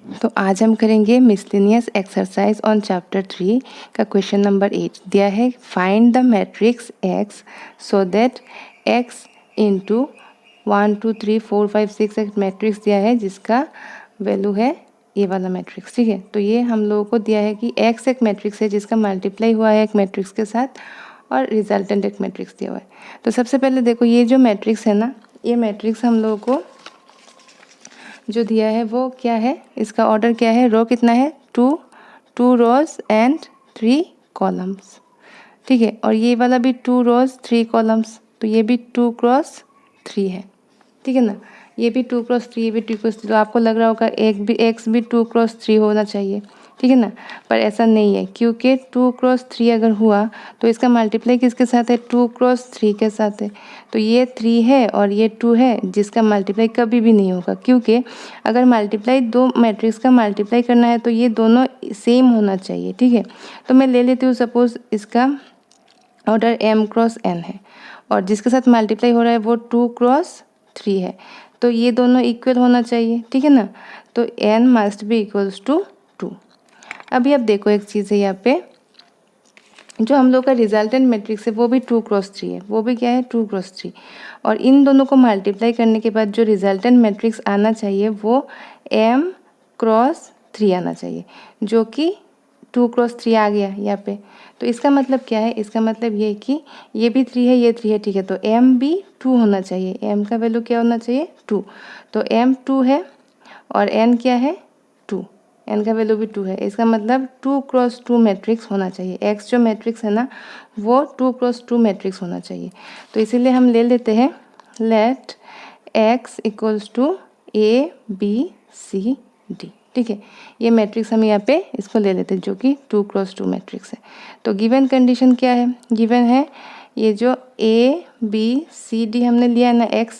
तो आज हम करेंगे मिसलेनियस एक्सरसाइज ऑन चैप्टर 3 का क्वेश्चन नंबर 8 दिया है। Find the matrix x so that x into 1 2 3 4 5 6 एक मैट्रिक्स दिया है जिसका वैल्यू है ये वाला मैट्रिक्स। ठीक है, तो ये हम लोगों को दिया है कि x एक मैट्रिक्स है जिसका मल्टीप्लाई हुआ है एक मैट्रिक्स के साथ और रिजल्टेंट एक मैट्रिक्स दिया हुआ है। तो सबसे पहले देखो ये जो मैट्रिक्स है ना, ये मैट्रिक्स हम लोगों को जो दिया है वो क्या है, इसका ऑर्डर क्या है, रो कितना है 2 रोज एंड 3 कॉलम्स। ठीक है, और ये वाला भी 2 रोज 3 कॉलम्स, तो ये भी 2 क्रॉस 3 है। ठीक है ना, ये भी 2 क्रॉस 3, ये भी 2 क्रॉस 3। तो आपको लग रहा होगा एक्स भी 2 क्रॉस 3 होना चाहिए। ठीक है ना, पर ऐसा नहीं है क्योंकि 2 क्रॉस 3 अगर हुआ तो इसका मल्टीप्लाई किसके साथ है, 2 क्रॉस 3 के साथ है। तो ये 3 है और ये 2 है जिसका मल्टीप्लाई कभी भी नहीं होगा, क्योंकि अगर मल्टीप्लाई दो मैट्रिक्स का मल्टीप्लाई करना है तो ये दोनों सेम होना चाहिए। ठीक है, तो मैं ले लेती हूँ सपोज इसका ऑर्डर m क्रॉस n है और जिसके साथ मल्टीप्लाई हो रहा है वो 2 क्रॉस 3 है, तो ये दोनों इक्वल होना चाहिए। ठीक है ना, तो n must be equals to 2। अभी अब देखो एक चीज़ है यहाँ पे, जो हम लोग का रिजल्टेंट मैट्रिक्स है वो भी 2 क्रॉस 3 है, वो भी क्या है 2 क्रॉस 3, और इन दोनों को मल्टीप्लाई करने के बाद जो रिजल्टेंट मैट्रिक्स आना चाहिए वो m क्रॉस 3 आना चाहिए, जो कि 2 क्रॉस 3 आ गया यहाँ पे। तो इसका मतलब क्या है, इसका मतलब ये है कि ये भी 3 है, ये 3 है। ठीक है, तो m भी 2 होना चाहिए, m का वैल्यू क्या होना चाहिए 2। तो m 2 है और n क्या है 2, n का वैल्यू भी 2 है। इसका मतलब 2 क्रॉस 2 मैट्रिक्स होना चाहिए। x जो मैट्रिक्स है ना वो 2 क्रॉस 2 मैट्रिक्स होना चाहिए। तो इसीलिए हम ले लेते हैं let x equals to a b c d। ठीक है, ये मैट्रिक्स हम यहाँ पे इसको ले लेते हैं जो कि 2 क्रॉस 2 मैट्रिक्स है। तो गिवन कंडीशन क्या है, गिवन है ये जो a b c d हमने लिया है ना x,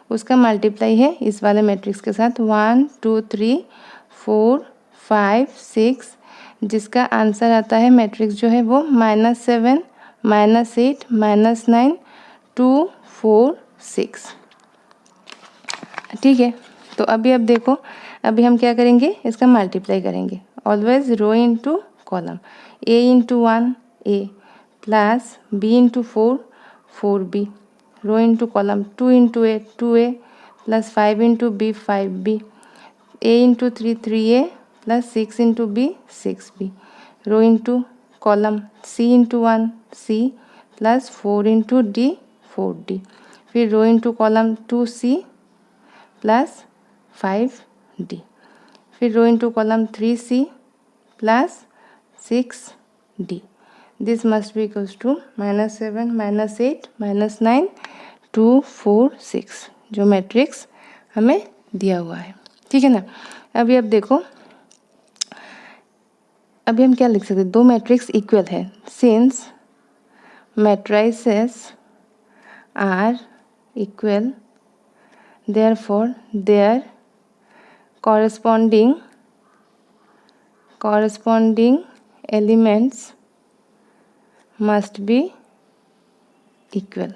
उसका मल्टीप्लाई है इस वाले मैट्रिक्स के साथ 1 2 3 4 5 6, जिसका आंसर आता है मैट्रिक्स जो है वो -7 -8 -9 2 4 6। ठीक है, तो अभी अब देखो, अभी हम क्या करेंगे, इसका मल्टीप्लाई करेंगे। Always row into column, a into 1 a plus b into 4 4b, row into column 2 into a 2a plus 5 into b 5b, a into 3 3a plus 6 into b 6b, row into column c into 1 c plus 4 into d 4d, फिर row into column 2c plus 5d, फिर row into column 3c plus 6d। This must be equals to -7 -8 -9 2 4 6, जो matrix हमें दिया हुआ है। ठीक है ना, अभी अब देखो, अभी हम क्या लिख सकते हैं, दो मैट्रिक्स इक्वल है since matrices are equal therefore their corresponding elements must be equal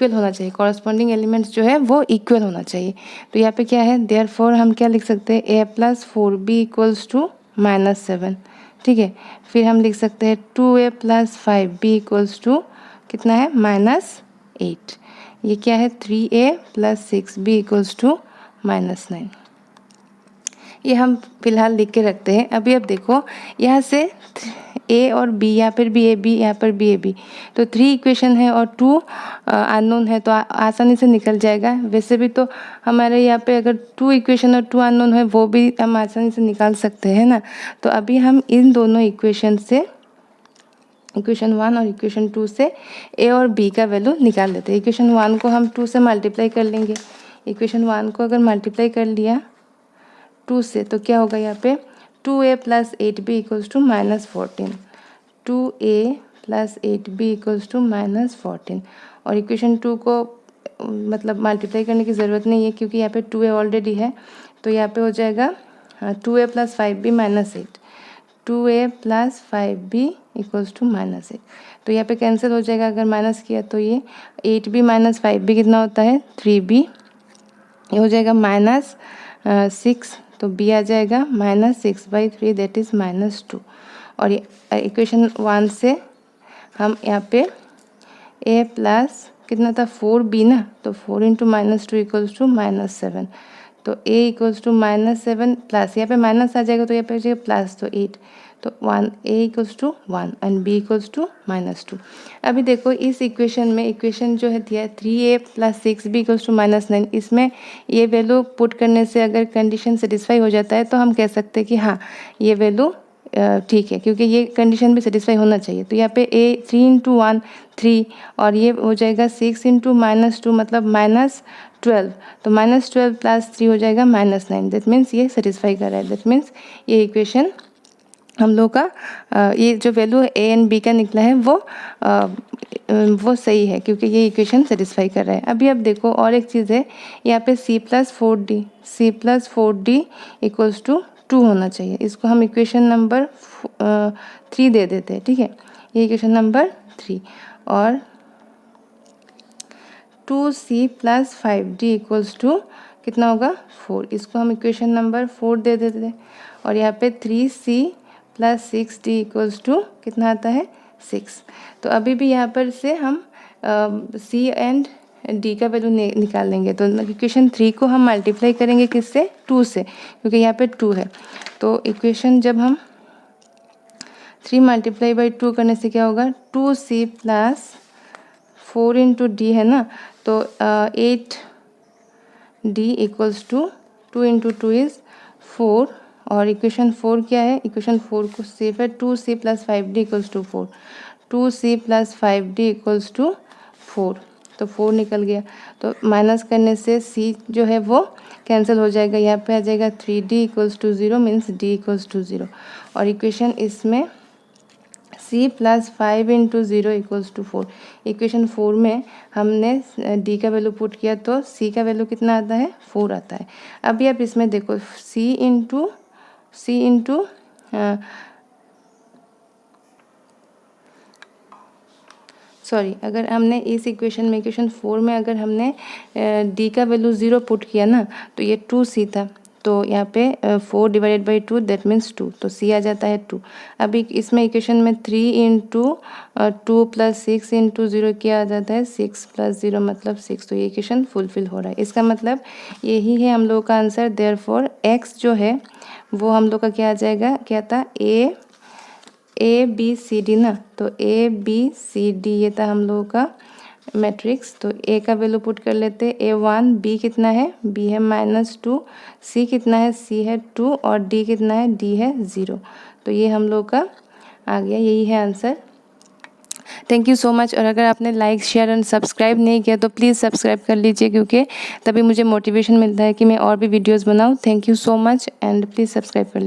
होना चाहिए। कॉरस्पॉन्डिंग एलिमेंट्स जो है वो इक्वल होना चाहिए। तो यहाँ पे क्या है, therefore हम क्या लिख सकते हैं, a plus 4b equals to -7। ठीक है, फिर हम लिख सकते हैं 2a plus 5b equals to कितना है -8। ये क्या है 3a plus 6b equals to -9। ये हम फिलहाल लिख के रखते हैं। अभी अब देखो यहाँ से a और b, यहाँ पर भी ab, यहाँ पर भी ab, तो 3 इक्वेशन है और 2 अननोन है, तो आसानी से निकल जाएगा। वैसे भी तो हमारे यहाँ पे अगर 2 इक्वेशन और 2 अननोन है वो भी हम आसानी से निकाल सकते हैं ना। तो अभी हम इन दोनों इक्वेशन से, इक्वेशन 1 और इक्वेशन 2 से a और b का वैल्यू निकाल लेते हैं। इक्वेशन 1 को हम 2 से मल्टीप्लाई कर लेंगे। इक्वेशन 1 को अगर मल्टीप्लाई कर लिया 2 से तो क्या होगा, यहाँ पे 2a plus 8b equals to -14, 2a plus 8b equals to -14। और इक्वेशन 2 को मतलब मल्टीप्लाई करने की ज़रूरत नहीं है क्योंकि यहाँ पे 2a ऑलरेडी है, तो यहाँ पे हो जाएगा 2a plus 5b -8, 2a plus 5b equals to -8। तो यहाँ पे कैंसिल हो जाएगा, अगर माइनस किया तो ये 8b माइनस 5b कितना होता है 3b, ये हो जाएगा 6, तो b आ जाएगा -6/3 दैट इज़ -2। और इक्वेशन 1 से हम यहाँ पे a प्लस कितना था 4b ना, तो 4 × -2 इक्वल्स टू -7। तो a इक्वल्स टू -7 प्लस यहाँ पे माइनस आ जाएगा तो यहाँ पे आ जाएगा प्लस, तो 8। तो 1 a equals to 1 and b equals to -2। अभी देखो इस इक्वेशन में इक्वेशन जो है दिया 3a + 6b इक्वल्स टू -9, इसमें ये वैल्यू पुट करने से अगर कंडीशन सेटिस्फाई हो जाता है तो हम कह सकते हैं कि हाँ ये वैल्यू ठीक है, क्योंकि ये कंडीशन भी सेटिस्फाई होना चाहिए। तो यहाँ पे a 3 × 1 3 और ये हो जाएगा 6 × -2 मतलब -12, तो -12 + 3 हो जाएगा -9। दैट मीन्स ये सेटिस्फाई कर रहा है। दैट मीन्स ये इक्वेशन हम लोग का ये जो वैल्यू a एंड b का निकला है वो सही है, क्योंकि ये इक्वेशन सेटिस्फाई कर रहा है। अभी अब देखो और एक चीज़ है, यहाँ पे c + 4d इक्वल्स टू 2 होना चाहिए। इसको हम इक्वेशन नंबर 3 दे देते हैं, ठीक है, ये इक्वेशन नंबर 3। और 2c + 5d इक्वल्स टू कितना होगा 4, इसको हम इक्वेशन नंबर 4 दे देते हैं। और यहाँ पे 3c + 6d इक्वल्स टू कितना आता है 6। तो अभी भी यहाँ पर से हम c एंड d का वैल्यू निकाल लेंगे। तो इक्वेशन 3 को हम मल्टीप्लाई करेंगे किससे 2 से, क्योंकि यहाँ पे 2 है। तो इक्वेशन जब हम 3 × 2 करने से क्या होगा 2c + 4 × d है ना, तो 8d इक्वल्स टू 2 × 2 इज़ 4। और इक्वेशन 4 क्या है, इक्वेशन 4 को सिर्फ है 2c + 5d equals to 4, 2c + 5d equals to 4। तो 4 निकल गया, तो माइनस करने से c जो है वो कैंसिल हो जाएगा। यहाँ पे आ जाएगा 3d equals to 0 means d equals to 0। और इक्वेशन इसमें c + 5 × 0 इक्वल्स टू 4। इक्वेशन 4 में हमने d का वैल्यू पुट किया तो c का वैल्यू कितना आता है 4 आता है। अभी आप इसमें देखो अगर हमने इस इक्वेशन में इक्वेशन 4 में अगर हमने d का वैल्यू 0 पुट किया ना, तो ये 2c था, तो यहाँ पे 4 / 2 दैट मीन्स 2, तो c आ जाता है 2। अभी इसमें इक्वेशन में 3 × 2 + 6 × 0 क्या आ जाता है 6 + 0 मतलब 6। तो ये इक्वेशन फुलफिल हो रहा है। इसका मतलब यही है हम लोग का आंसर। देयरफॉर x जो है वो हम लोग का क्या आ जाएगा, क्या था a b c d ना, तो a b c d ये था हम लोगों का मैट्रिक्स। तो a का वैल्यू पुट कर लेते हैं a1, b कितना है b है -2, c कितना है c है 2 और d कितना है d है 0। तो ये हम लोग का आ गया, यही है answer. Thank you so much. और अगर आपने लाइक शेयर एंड सब्सक्राइब नहीं किया तो प्लीज़ सब्सक्राइब कर लीजिए, क्योंकि तभी मुझे मोटिवेशन मिलता है कि मैं और भी वीडियोज़ बनाऊँ। Thank you so much and please subscribe कर लीजिए।